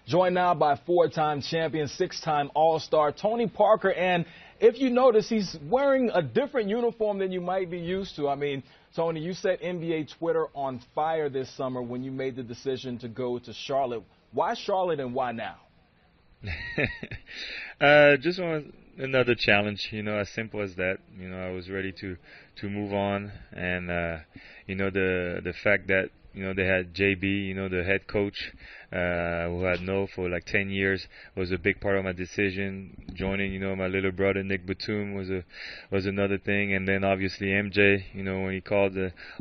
Joined now by four-time champion, six-time All-Star Tony Parker. And if you notice, he's wearing a different uniform than you might be used to. I mean, Tony, you set NBA Twitter on fire this summer when you made the decision to go to Charlotte. Why Charlotte and why now? Just want another challenge, as simple as that. I was ready to move on, and the fact that they had JB, the head coach, who I'd known for like 10 years, was a big part of my decision. Joining, my little brother Nick Batum was another thing, and then obviously MJ, when he called,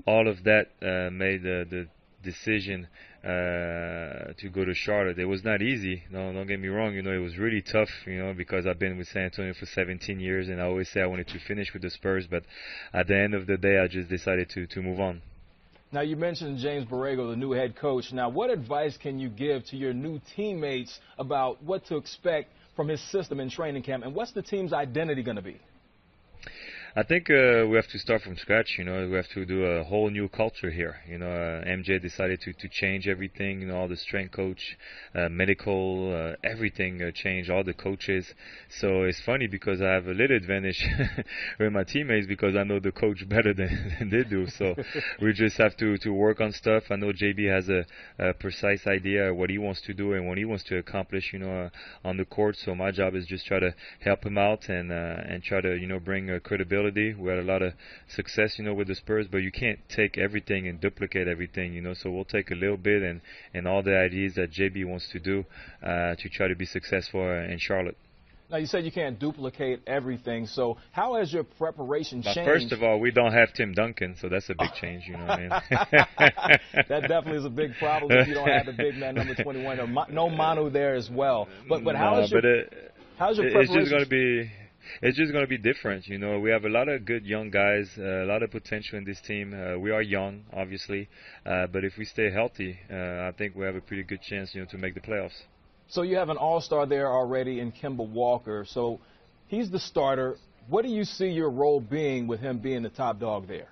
all of that made the decision to go to Charlotte. It was not easy. No, don't get me wrong. It was really tough. Because I've been with San Antonio for 17 years, and I always say I wanted to finish with the Spurs. But at the end of the day, I just decided to move on. Now, you mentioned James Borrego, the new head coach. Now, what advice can you give to your new teammates about what to expect from his system in training camp, and what's the team's identity going to be? I think we have to start from scratch. We have to do a whole new culture here. MJ decided to change everything. All the strength coach, medical, everything changed. All the coaches. So it's funny because I have a little advantage with my teammates because I know the coach better than they do. So we just have to work on stuff. I know JB has a precise idea of what he wants to do and what he wants to accomplish. On the court. So my job is just try to help him out and try to bring credibility. We had a lot of success, with the Spurs, but you can't take everything and duplicate everything, So we'll take a little bit and all the ideas that JB wants to do to try to be successful in Charlotte. Now, you said you can't duplicate everything, so how has your preparation changed? First of all, we don't have Tim Duncan, so that's a big change, what I mean? That definitely is a big problem if you don't have the big man, number 21, or no Manu there as well. But how's your preparation? It's just going to be different. We have a lot of good young guys, a lot of potential in this team. We are young, obviously, but if we stay healthy, I think we have a pretty good chance, to make the playoffs. So you have an all-star there already in Kemba Walker. So he's the starter. What do you see your role being with him being the top dog there?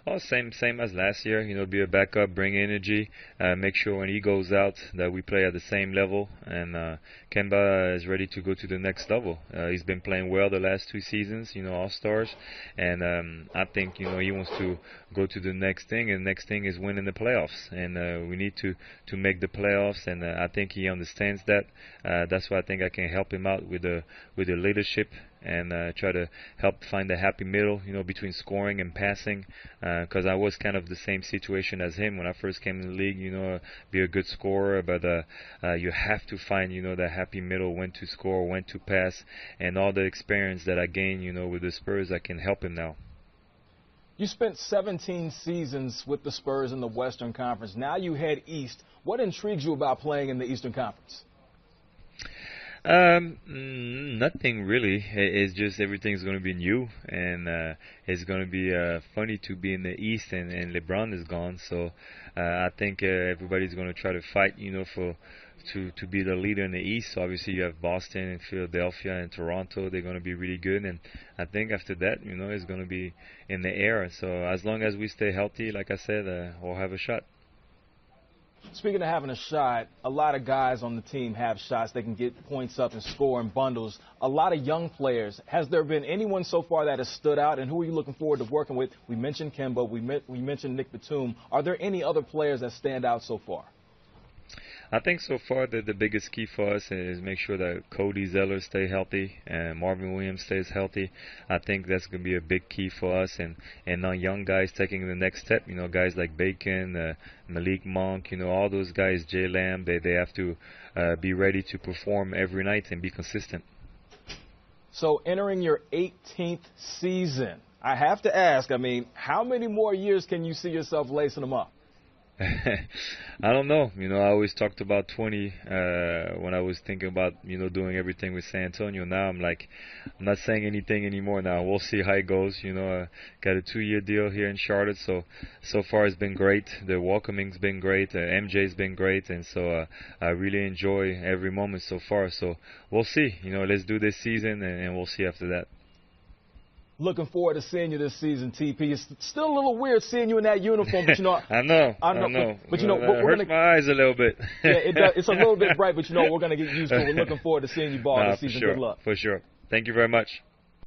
Oh, same as last year. Be a backup, bring energy, make sure when he goes out that we play at the same level. And Kemba is ready to go to the next level. He's been playing well the last 2 seasons, All Stars, and I think he wants to go to the next thing. And the next thing is winning the playoffs. And we need to make the playoffs. And I think he understands that. That's why I think I can help him out with the leadership. And try to help find the happy middle, between scoring and passing. Because I was kind of the same situation as him when I first came in the league. Be a good scorer, but you have to find, the happy middle, when to score, when to pass, and all the experience that I gained, with the Spurs, I can help him now. You spent 17 seasons with the Spurs in the Western Conference. Now you head east. What intrigues you about playing in the Eastern Conference? Nothing really. It's just everything's going to be new, and it's going to be funny to be in the East, and LeBron is gone. So I think everybody's going to try to fight, to be the leader in the East. So obviously you have Boston and Philadelphia and Toronto. They're going to be really good, and I think after that, it's going to be in the air. So as long as we stay healthy, like I said, we'll have a shot. Speaking of having a shot, a lot of guys on the team have shots. They can get points up and score in bundles. A lot of young players. Has there been anyone so far that has stood out, and who are you looking forward to working with? We mentioned Kemba. We mentioned Nick Batum. Are there any other players that stand out so far? I think so far that the biggest key for us is make sure that Cody Zeller stay healthy and Marvin Williams stays healthy. I think that's going to be a big key for us, and young guys taking the next step. Guys like Bacon, Malik Monk, all those guys, Jay Lamb, they have to be ready to perform every night and be consistent. So entering your 18th season, I have to ask, how many more years can you see yourself lacing them up? I don't know. I always talked about 20 when I was thinking about, doing everything with San Antonio. Now I'm not saying anything anymore now. We'll see how it goes. Got a 2-year deal here in Charlotte. So far it's been great. The welcoming's been great. MJ's been great. And so I really enjoy every moment so far. So we'll see. Let's do this season and we'll see after that. Looking forward to seeing you this season, TP. It's still a little weird seeing you in that uniform, but you know. I know. But you know, we're gonna my eyes a little bit. Yeah, it does. It's a little bit bright, but you know, we're gonna get used to it. We're looking forward to seeing you ball this season. For sure. Good luck. For sure. Thank you very much.